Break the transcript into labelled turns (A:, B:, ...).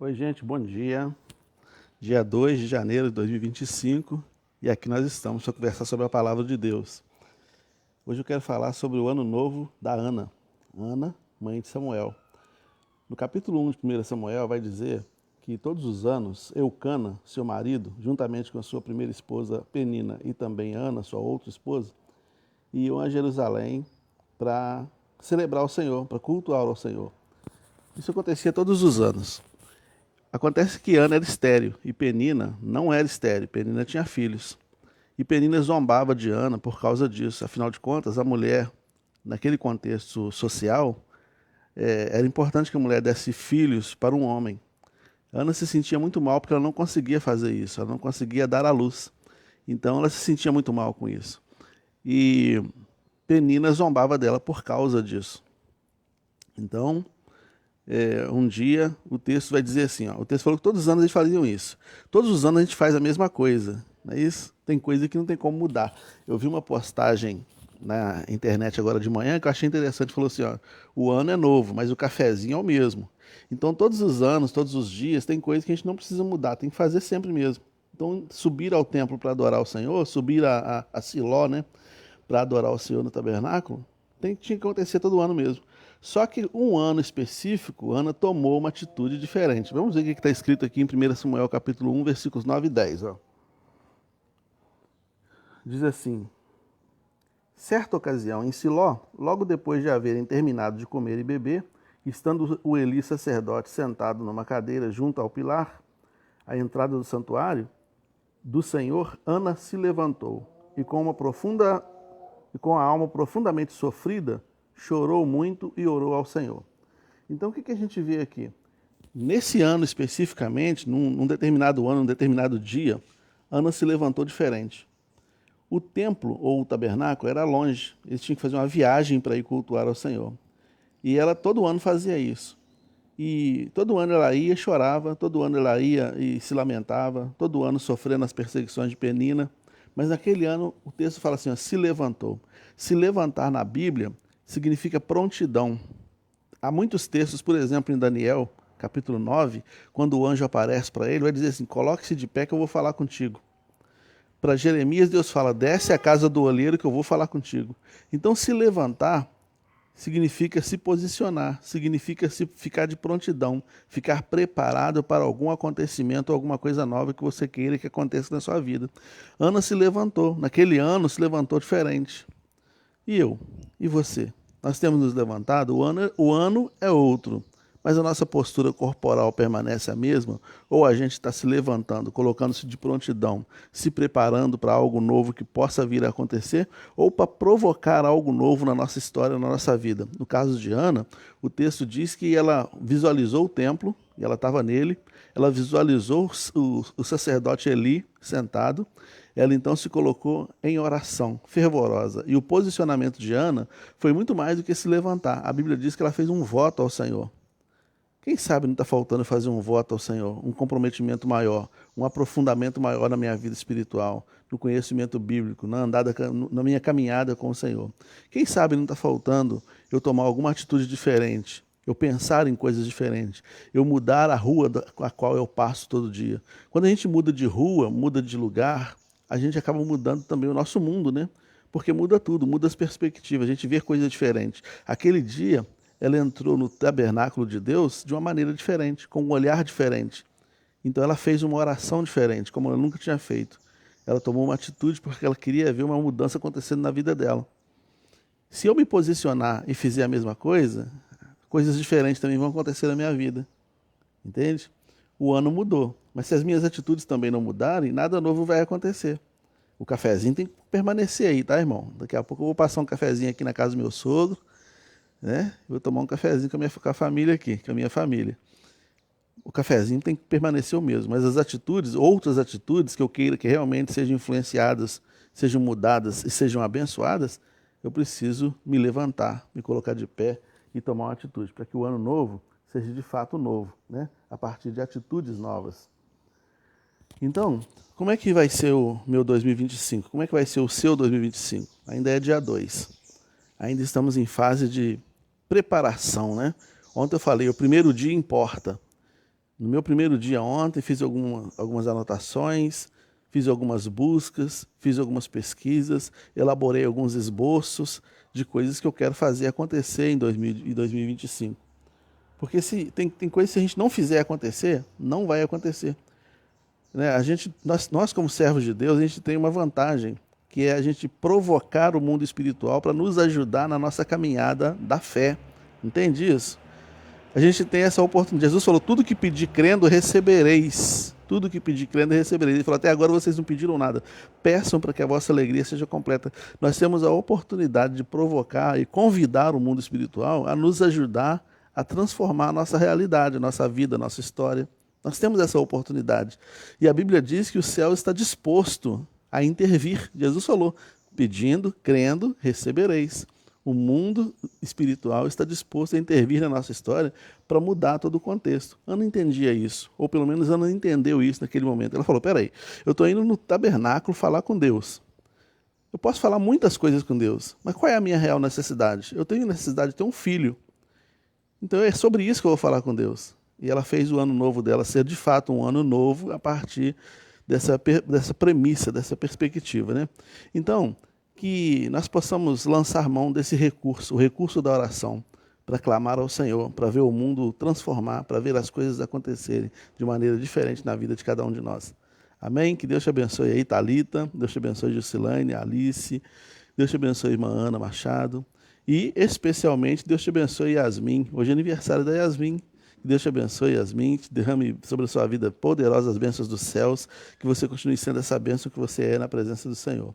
A: Oi, gente, bom dia. Dia 2 de janeiro de 2025 e aqui nós estamos para conversar sobre a palavra de Deus. Hoje eu quero falar sobre o ano novo da Ana. Ana, mãe de Samuel. No capítulo 1 de 1 Samuel vai dizer que todos os anos Eucana, seu marido, juntamente com a sua primeira esposa Penina e também Ana, sua outra esposa, iam a Jerusalém para celebrar o Senhor, para cultuar ao Senhor. Isso acontecia todos os anos. Acontece que Ana era estéril e Penina não era estéril. Penina tinha filhos. E Penina zombava de Ana por causa disso. Afinal de contas, a mulher, naquele contexto social, era importante que a mulher desse filhos para um homem. Ana se sentia muito mal porque ela não conseguia fazer isso, ela não conseguia dar à luz. Então ela se sentia muito mal com isso. E Penina zombava dela por causa disso. Então, um dia o texto vai dizer assim, ó, o texto falou que todos os anos eles faziam isso. Todos os anos a gente faz a mesma coisa, não é isso? Tem coisa que não tem como mudar. Eu vi uma postagem na internet agora de manhã que eu achei interessante, falou assim, ó, o ano é novo, mas o cafezinho é o mesmo. Então todos os anos, todos os dias, tem coisas que a gente não precisa mudar, tem que fazer sempre mesmo. Então subir ao templo para adorar o Senhor, subir a Siló, né, para adorar o Senhor no tabernáculo, tinha que acontecer todo ano mesmo. Só que um ano específico, Ana tomou uma atitude diferente. Vamos ver o que está escrito aqui em 1 Samuel capítulo 1, versículos 9 e 10. Ó. Diz assim, certa ocasião em Siló, logo depois de haverem terminado de comer e beber, estando o Eli sacerdote sentado numa cadeira junto ao pilar, à entrada do santuário do Senhor, Ana se levantou e com a alma profundamente sofrida, chorou muito e orou ao Senhor. Então o que a gente vê aqui? Nesse ano especificamente, num determinado ano, num determinado dia, Ana se levantou diferente. O templo ou o tabernáculo era longe, eles tinham que fazer uma viagem para ir cultuar ao Senhor. E ela todo ano fazia isso. E todo ano ela ia e chorava, todo ano ela ia e se lamentava, todo ano sofrendo as perseguições de Penina. Mas naquele ano o texto fala assim, ó, se levantou. Se levantar na Bíblia significa prontidão. Há muitos textos, por exemplo, em Daniel, capítulo 9, quando o anjo aparece para ele, vai dizer assim, coloque-se de pé que eu vou falar contigo. Para Jeremias, Deus fala, desce à casa do olheiro que eu vou falar contigo. Então, se levantar significa se posicionar, significa se ficar de prontidão, ficar preparado para algum acontecimento, alguma coisa nova que você queira que aconteça na sua vida. Ana se levantou, naquele ano se levantou diferente. E eu? E você? Nós temos nos levantado, o ano é outro, mas a nossa postura corporal permanece a mesma? Ou a gente está se levantando, colocando-se de prontidão, se preparando para algo novo que possa vir a acontecer, ou para provocar algo novo na nossa história, na nossa vida? No caso de Ana, o texto diz que ela visualizou o templo, e ela estava nele, ela visualizou o sacerdote Eli sentado, ela então se colocou em oração fervorosa. E o posicionamento de Ana foi muito mais do que se levantar. A Bíblia diz que ela fez um voto ao Senhor. Quem sabe não está faltando fazer um voto ao Senhor, um comprometimento maior, um aprofundamento maior na minha vida espiritual, no conhecimento bíblico, na minha caminhada com o Senhor. Quem sabe não está faltando eu tomar alguma atitude diferente, eu pensar em coisas diferentes, eu mudar a rua a qual eu passo todo dia. Quando a gente muda de rua, muda de lugar, a gente acaba mudando também o nosso mundo, né? Porque muda tudo, muda as perspectivas, a gente vê coisas diferentes. Aquele dia, ela entrou no tabernáculo de Deus de uma maneira diferente, com um olhar diferente. Então ela fez uma oração diferente, como ela nunca tinha feito. Ela tomou uma atitude porque ela queria ver uma mudança acontecendo na vida dela. Se eu me posicionar e fizer a mesma coisa, coisas diferentes também vão acontecer na minha vida. Entende? O ano mudou, mas se as minhas atitudes também não mudarem, nada novo vai acontecer. O cafezinho tem que permanecer aí, tá, irmão? Daqui a pouco eu vou passar um cafezinho aqui na casa do meu sogro, né? Vou tomar um cafezinho com a família aqui, com a minha família. O cafezinho tem que permanecer o mesmo, mas as atitudes, outras atitudes que eu queira que realmente sejam influenciadas, sejam mudadas e sejam abençoadas, eu preciso me levantar, me colocar de pé e tomar uma atitude, para que o ano novo seja de fato novo, né? A partir de atitudes novas. Então, como é que vai ser o meu 2025? Como é que vai ser o seu 2025? Ainda é dia 2. Ainda estamos em fase de preparação, né? Ontem eu falei, o primeiro dia importa. No meu primeiro dia ontem, fiz algumas anotações, fiz algumas buscas, fiz algumas pesquisas, elaborei alguns esboços de coisas que eu quero fazer acontecer em 2025. Porque se tem coisas que se a gente não fizer acontecer, não vai acontecer. Né? Nós, como servos de Deus, a gente tem uma vantagem, que é a gente provocar o mundo espiritual para nos ajudar na nossa caminhada da fé. Entende isso? A gente tem essa oportunidade. Jesus falou, tudo que pedir crendo, recebereis. Tudo que pedir crendo, recebereis. Ele falou, até agora vocês não pediram nada. Peçam para que a vossa alegria seja completa. Nós temos a oportunidade de provocar e convidar o mundo espiritual a nos ajudar a transformar a nossa realidade, a nossa vida, a nossa história. Nós temos essa oportunidade. E a Bíblia diz que o céu está disposto a intervir. Jesus falou, pedindo, crendo, recebereis. O mundo espiritual está disposto a intervir na nossa história para mudar todo o contexto. Eu não entendia isso, ou pelo menos ela não entendeu isso naquele momento. Ela falou, peraí, eu estou indo no tabernáculo falar com Deus. Eu posso falar muitas coisas com Deus, mas qual é a minha real necessidade? Eu tenho necessidade de ter um filho. Então é sobre isso que eu vou falar com Deus. E ela fez o ano novo dela ser de fato um ano novo a partir dessa premissa, dessa perspectiva, né? Então, que nós possamos lançar mão desse recurso, o recurso da oração, para clamar ao Senhor, para ver o mundo transformar, para ver as coisas acontecerem de maneira diferente na vida de cada um de nós. Amém? Que Deus te abençoe aí, Thalita, Deus te abençoe, Juscelane, Alice, Deus te abençoe, irmã Ana Machado, e especialmente Deus te abençoe, Yasmin. Hoje é aniversário da Yasmin. Que Deus te abençoe, Yasmin, te derrame sobre a sua vida poderosas bênçãos dos céus, que você continue sendo essa bênção que você é na presença do Senhor.